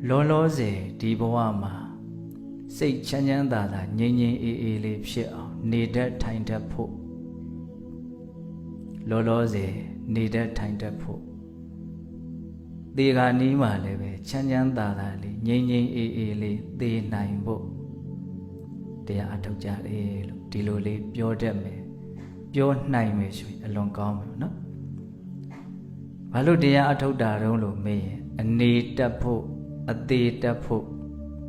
လောလောဆယ်ဒီဘဝမှာစိတ်ချမ်းချမ်းသာသာငြိမ်ငြိမ်အေးအေးလေးဖြစ်အောင်နေတတ်ထိုင်တတ်ဖို့လောလောဆယ်နေတတ်ထိုင်တတ်ဖို့ဒီကနီးမှလည်းပဲချမ်းချမ်းသာသာလေးငြိမ်ငြိမ်အေးအေးလေးသိနိုင်ဖို့တရားအထုတ်ကြတယ်လို့ဒီလိုလေးပြောတတ်မယ်ပြောနိုင်မယ်ဆိုရင်အလွန်ကောင်းမယ်နော်ဘာလို့တရားအထုတ်တာတုံးလို့မေးရင်အနေတက်ဖို့အသေးတက်ဖို့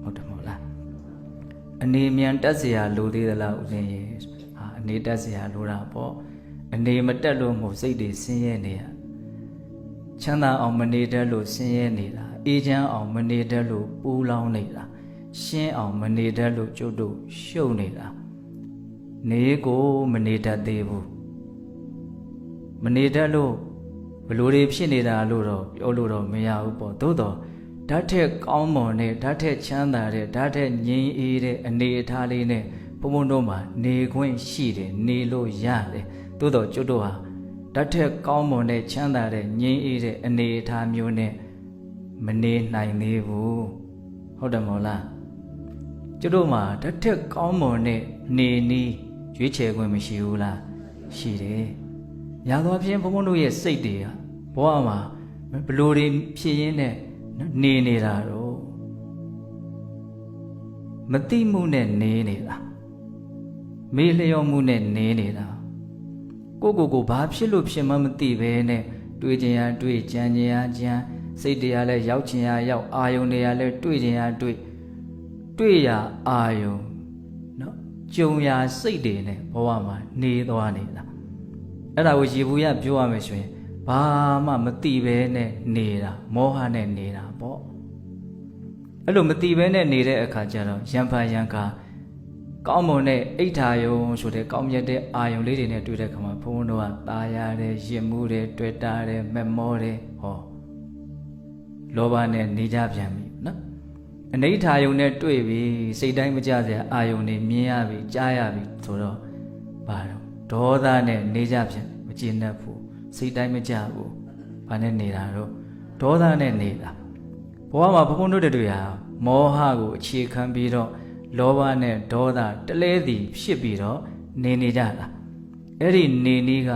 ဟုတ်တယ်မဟုတ်လားအနေမြန်တက်เสียလိုသေးသလားဦးဇင်းရေဟာအနေတက်เสียလိုတာပေါ့အနေမတက်လို့မဟုတ်စိတ်တွေဆင်းရဲနေရချမ်းသာအောင်မနေတတ်လို့ဆင်းရဲနေတာအေးချမ်းအောင်မနေတတ်လို့ပူလောင်နေတာရှင်းအောင်မနေတတ်လို့ကျုပ်တို့ရှုပ်နေတာနေကိုမနေတတ်သေးဘူးမနေတတ်လို့ဘလို့တွေဖြစ်နေတာလို့တော့ပြောလို့တော့မရဘူးပေါ့သို့တော့ဓာတ်ထက်ကောင်းမွန်တဲ့ဓာတ်ထက်ချမ်းသာတဲ့ဓာတ်ထက်ငြိမ်းအေးတဲ့အနေအထားလေးနဲ့ဘုံဘုံတို့မှာနေခွင့်ရှိတယ်နေလို့ရတယ်သို့တော့ကျွတ်တို့ဟာဓာတ်ထက်ကောင်းမွန်တဲ့ချမ်းသာတဲ့ငြိမ်းအေးတဲ့အနေအထားမျိုးနဲ့မနေနိုင်သေးဘူးဟုတ်တယ်မဟုတ်လားကျွတ်တို့မှာဓာတ်ထက်ကောင်းမွန်တဲ့နေနီးရွေးချယ်ခွင့်မရှိဘူးလားရှိတယ်ညာသောဖြင့်ဘုံဘုံတို့ရဲ့စိတ်တွေကဘဝမှာဘလို့တွေဖြစ်ရင်းနဲ့နေနေတာတော့မတိမှုနဲ့နေနေတာမေးလျော့မှုနဲ့နေနေတာကိုဘာဖြစ်လို့ဖြစ်မှမသိပဲနဲ့တွေးခြင်းရတွေးကြံခြင်းရကြံစိတ်တရားလဲရောက်ခြင်းရရောက်အာယုန်တွေကလဲတွေးခြင်းရတွေးရအာယုန်နော်ကြုံရစိတ်တွေနဲ့ဘဝမှာနေသွားနေတာအဲ့ဒါကိုရေဘူးရပြောရမယ်ဆိုရင်ဘာမှမသိပဲနဲ့နေတာမောဟနဲ့နေတာပေါ့အဲ့လိုမသိပဲနဲ့နေတဲ့အခါကျတော့ရံဖန်ရံခါကောင်းမွန်တဲ့အိဋ္ဌာယုံဆိုတဲ့ကောင်းမြတ်တဲ့အာယုံလေးတွေနဲ့တွေ့တဲ့အခါမှာဘုန်းဘုန်းတို့ကตาရတယ်ရင်မှုတယ်တွေ့တာတယ်မမောတယ်ဟောလောဘနဲ့နေကြပြန်ပြီနော်အနိဋ္ဌာယုံနဲ့တွေ့ပြီစိတ်တိုင်းမကြစရာအာယုံတွေမြင်ရပြီကြားရပြီဆိုတော့ဘာတော့ဒေါသနဲ့နေကြပြန်မကျေနပ်ဘူးစိတ်တိုင်းမကြဘူးဘာနဲ့နေတာတော့ဒေါသနဲ့နေတာဘဝမှာဘုံဘုံတို့တွေဟာမောဟကိုအခြေခံပြီးတော့လောဘနဲ့ဒေါသတလဲစီဖြစ်ပြီးတော့နေကြတာအဲ့ဒီနေနည်းက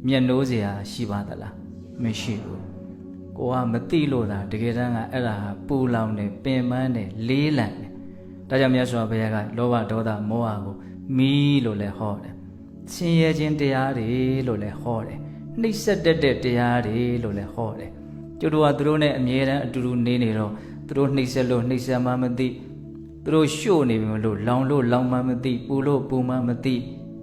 မျက်နှိုးစရာရှိပါသလားမရှိဘူးကိုကမသိလို့သာတကယ်တမ်းကအဲ့ဒါဟာပူလောင်တယ်ပင်ပန်းတယ်လေးလံတယ်ဒါကြောင့်မြတ်စွာဘုရားကလောဘဒေါသမောဟကိုမီးလို့လည်းဟောတယ်ဆင်းရဲခြင်းတရားတွေလို့လည်းဟောတယ်နှိမ့်ဆက်တတ်တဲ့တရားတွေလို့လည်းဟောတယ်ကျတို့ကသူတို့နဲ့အမြဲတမ်းအတူတူနေတော့သူတို့နှိမ့်ဆက်လို့နှိမ့်ဆက်မှမသိသူတို့ရှို့နေပြီမလို့လောင်လို့လောင်မှမသိပူလို့ပူမှမသိ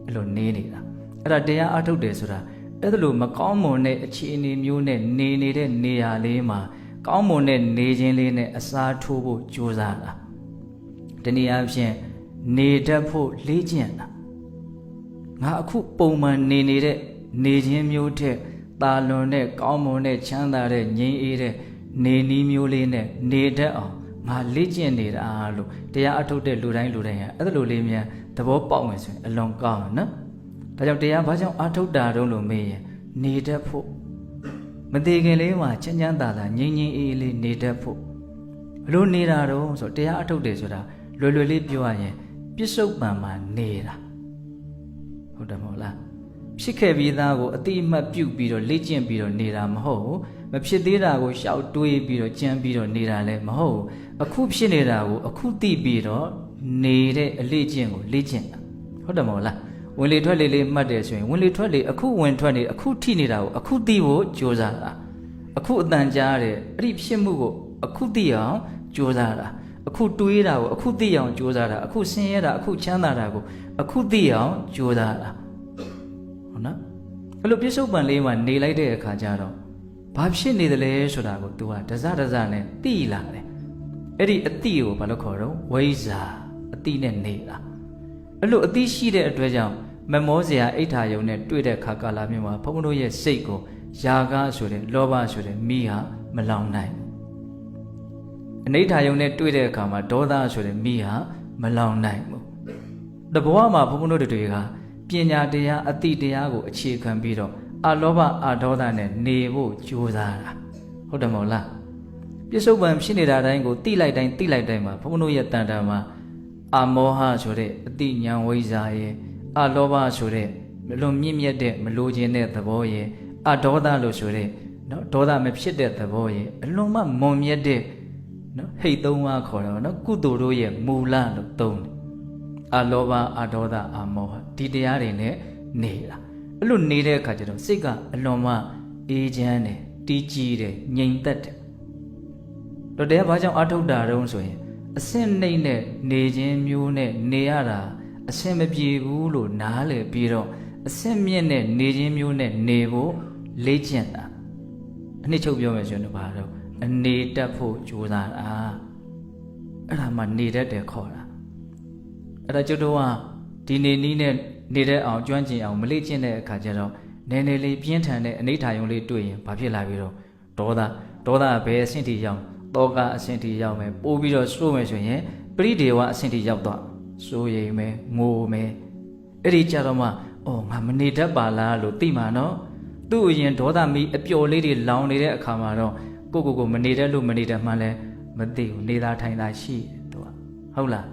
အဲ့လိုနေနေတာအဲ့ဒါတရားအထုတ်တယ်ဆိုတာအဲ့ဒါလိုမကောင်းမွန်တဲ့အခြေအနေမျိုးနဲ့နေနေတဲ့နေရာလေးမှာကောင်းမွန်တဲ့နေခြင်းလေးနဲ့အစားထိုးဖို့ကြိုးစားတာတနည်းအားဖြင့်နေတတ်ဖို့လေ့ကျင့်တာငါအခုပုံမှန်နေတဲ့နေခြင်းမျိုးထက်တာလွန်တဲ့ကောင်းမွန်တဲ့ချမ်းသာတဲ့ငြိမ်းအေးတဲ့နေနည်းမျိုးလေးနဲ့နေတတ်အောင်ငါလေ့ကျင့်နေတာလို့တရားအထုတ်တဲ့လူတိုင်းဟာအဲ့လိုလေးများသဘောပေါက်ဝင်ဆိုရင်အလွန်ကောင်းတယ်နော်ဒါကြောင့်တရားဘာကြောင့်အထုတ်တာတုံးလို့မေးရင်နေတတ်ဖို့မသေးခင်လေးမှာချမ်းချမ်းသာသာငြိမ်းငြိမ်းအေးအေးလေးနေတတ်ဖို့ဘလို့နေတာတုံးဆိုတရားအထုတ်တယ်ဆိုတာလွယ်လွယ်လေးပြောရရင်ပြစ္ဆုတ်ပံမှာနေတာဟုတ်တယ်မဟုတ်လားဖြစ်ခဲ့ပြီးသားကိုအတိအမှတ်ပြုပြီးတော့လေ့ကျင့်ပြီးတော့နေတာမဟုတ်ဘူးမဖြစ်သေးတာကိုရှောက်တွေးပြီးတော့ကြံပြီးတော့နေတာလည်းမဟုတ်ဘူးအခုဖြစ်နေတာကိုအခုသိပြီးတော့နေတဲ့အလေ့ကျင့်ကိုလေ့ကျင့်တာဟုတ်တယ်မဟုတ်လားဝင်လေထွက်လေလေးမှတ်တယ်ဆိုရင်ဝင်လေထွက်လေအခုဝင်ထွက်နေအခုထိနေတာကိုအခုသိဖို့ကြိုးစားတာအခုအတန်ကြားတယ်အဲ့ဒီဖြစ်မှုကိုအခုသိအောင်ကြိုးစားတာအခုတွေးတာကိုအခုသိအောင်ကြိုးစားတာအခုဆင်းရဲတာအခုချမ်းသာတာကိုအခုသိအောင်ကြိုးစားတာဟုတ်နော်အဲ့လိုပြစ္ဆုတ်ပံလေးမှာနေလိုက်တဲ့အခါကျတော့ဘာဖြစ်နေသလဲဆိုတာကို तू ဟာတစနဲ့သိလာတယ်အဲ့ဒီအတိကိုဘာလို့ခေါ်တော့ဝိဇ္ဇာအတိနဲ့နေတာအဲ့လိုအတိရှိတဲ့အတွက်ကြောင့်မမောစရာအိဋ္ဌာယုံနဲ့တွေ့တဲ့ခါကာလမျိုးမှာဘုန်းဘုန်းတို့ရဲ့စိတ်ကိုယာကဆိုတဲ့လောဘဆိုတဲ့မိဟာမလောင်နိုင်အနိဋ္ဌာယုံနဲ့တွေ့တဲ့အခါမှာဒေါသဆိုတဲ့မိဟာမလောင်နိုင်ဘူးတဘဝမှာဘုန်းဘုန်းတို့တွေကပညာတရားအတိတရားကိုအခြေခံပြီးတော့အလောဘအဒေါသနဲ့နေဖို့ကြိုးစားတာဟုတ်တယ်မဟုတ်လား ပြစ္ဆုတ်ပံဖြစ်နေတာတိုင်းကိုတိလိုက်တိုင်းမှာဘုန်းတို့ရဲ့တန်တာမှာအာမောဟဆိုတဲ့အတိညာဝိဇ္ဇာရဲ့အလောဘဆိုတဲ့မလွန်မြင့်မြတ်တဲ့မလိုချင်တဲ့သဘောရဲ့အဒေါသလို့ဆိုတဲ့နော်ဒေါသမဖြစ်တဲ့သဘောရဲ့အလွန်မှမွန်မြတ်တဲ့နော်ဟိတ်သုံးပါးခေါ်တော့နော်ကုသိုလ်တို့ရဲ့မူလလို့သုံးတယ်အလောဘအဒေါသအာမောဟဒီတရားတွေနဲ့နေတာအဲ့လိုနေတဲ့အခါကျတော့စိတ်ကအလွန်မှအေးချမ်းတယ်တီးကြည်တယ်ငြိမ်သက်တယ်တော့တရားဘာကြောင့်အထုတ်တာတုံးဆိုရင်အစင့်နှိမ့်နဲ့နေခြင်းမျိုးနဲ့နေရတာအစင်မပြေဘူးလို့နားလည်ပြီးတော့အစင့်မြင့်နဲ့နေခြင်းမျိုးနဲ့နေဖို့လေ့ကျင့်တာအနှစ်ချုပ်ပြောမယ်ဆိုရင်ဘာတော့အနေတက်ဖို့ကြိုးစားတာအဲ့ဒါမှနေတတ်တယ်ခေါ်တာအဲ့ဒါကျွတ်တော့ဒီနေနည်းနဲ့နေတဲ့အောင်ကျွမ်းကျင်အောင်မလေ့ကျင့်တဲ့အခါကျတော့နည်းနည်းလေးပြင်းထန်တဲ့အနိဋ္ဌာယုံလေးတွေ့ရင်ဘာဖြစ်လာပြီးတော့ဒေါသဘယ်အဆင့်ထိရောက်တောကအဆင့်ထိရောက်မယ်ပို့ပြီးတော့စိုးမယ်ဆိုရင်ပရိဒေဝအဆင့်ထိရောက်တော့စိုးရိမ်မယ်ငိုမယ်အဲ့ဒီကြတော့မှအော်ငါမနေတတ်ပါလားလို့သိမှာနော်သူ့အရင်ဒေါသမီးအပျော်လေးတွေလောင်နေတဲ့အခါမှာတော့ကိုမနေတတ်လို့မနေတတ်မှလည်းမသိဘူးနေတာထိုင်တာရှိတယ်သူကဟုတ်လား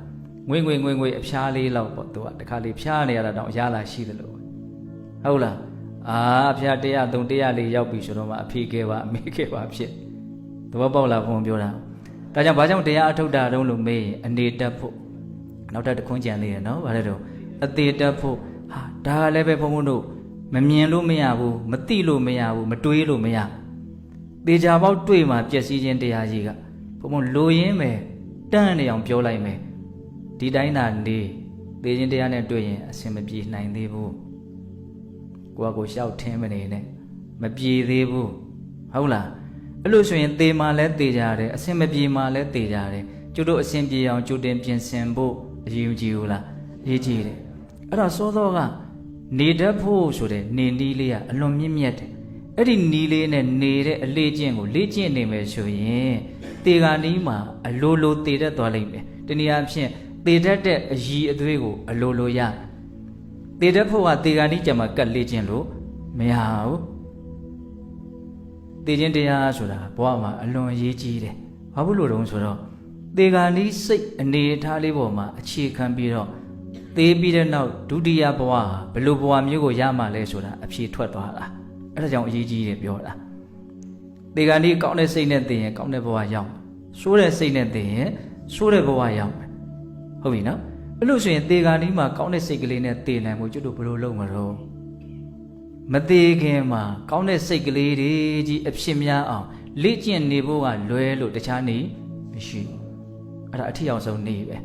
ငွေအဖျားလေးလောက်ပေါ့သူကတခါလေးဖျားနေရတာတော့အရလာရှိတယ်လို့ဟုတ်လားအဖျား103 104ရောက်ပြီဆိုတော့မှအဖေခဲ့ပါအမေခဲ့ပါဖြစ်သဘောပေါက်လားဘုံပြောတာဒါကြောင့်ဘာကြောင့်တရားအထုတ်တာတုံးလို့မေးရင်အနေတက်ဖို့နောက်တစ်ခွန်းကြံသေးတယ်နော်ဗါလဲတော့အသေးတက်ဖို့ဟာဒါလည်းပဲဘုံတို့မမြင်လို့မရဘူးမသိလို့မရဘူးမတွေးလို့မရသေချာပေါက်တွေ့မှပျက်စီးခြင်းတရားကြီးကဘုံလိုရင်းပဲတန်းနေအောင်ပြောလိုက်မယ်ဒီတိုင်းသာနေသေခြင်းတရားနဲ့တွေ့ရင်အစင်မပြေနိုင်သေးဘူးကိုကရှောက်ထင်းမနေနဲ့မပြေသေးဘူးဟုတ်လားအဲ့လိုဆိုရင်သေမှလည်းသေကြတယ်အစင်မပြေမှလည်းသေကြတယ်ကျတို့အစင်ပြေအောင်ကျုတင်ပြင်ဆင်ဖို့အရေးကြီးဘူးလားအရေးကြီးတယ်အဲ့တော့စောစောကနေတတ်ဖို့ဆိုတဲ့နေနီးလေးကအလွန်မြင့်မြတ်တယ်အဲ့ဒီနီးလေးနဲ့နေတဲ့အလေးကျင့်ကိုလေ့ကျင့်နေမယ်ဆိုရင်တေဂာနီးမှာအလိုလိုတည်တတ်သွားလိမ့်မယ်တနည်းအားဖြင့်တည်တတ်တဲ့အရည်အသွေးကိုအလိုလိုရတည်တတ်ဖို့ကတေဂာနီးကြမှာကတ်လေ့ကျင့်လို့မရဘူးတည်ခြင်းတရားဆိုတာဘဝမှာအလွန်အရေးကြီးတယ်ဘာဖြစ်လို့တုံးဆိုတော့တေဂာနီးစိတ်အနေထားလေးပေါ်မှာအခြေခံပြီးတော့သေပြီးတဲ့နောက်ဒုတိယဘဝဟာဘယ်လိုဘဝမျိုးကိုရမှာလဲဆိုတာအဖြေထွက်သွားတာအဲ့ဒါကြောင့်အရေးကြီးတယ်ပြောတာတေဂာနီးကောင်းတဲ့စိတ်နဲ့သိရင်ကောင်းတဲ့ဘဝရောက်ဆိုးတဲ့စိတ်နဲ့သိရင်ဆိုးတဲ့ဘဝရောက်မယ်ဟုတ်ပြီနော်အဲ့လို့ဆိုရင်တေဂာနီးမှာကောင်းတဲ့စိတ်ကလေးနဲ့သိနိုင်မှုကျွတ်တို့ဘယ်လိုလုပ်မလို့မသေးခင်မှာကောင်းတဲ့စိတ်ကလေးတွေကြီးအဖြစ်များအောင်လေ့ကျင့်နေဖို့ကလွဲလို့တခြားနေမရှိဘူးအဲ့ဒါအထီအောင်ဆုံးနေပဲ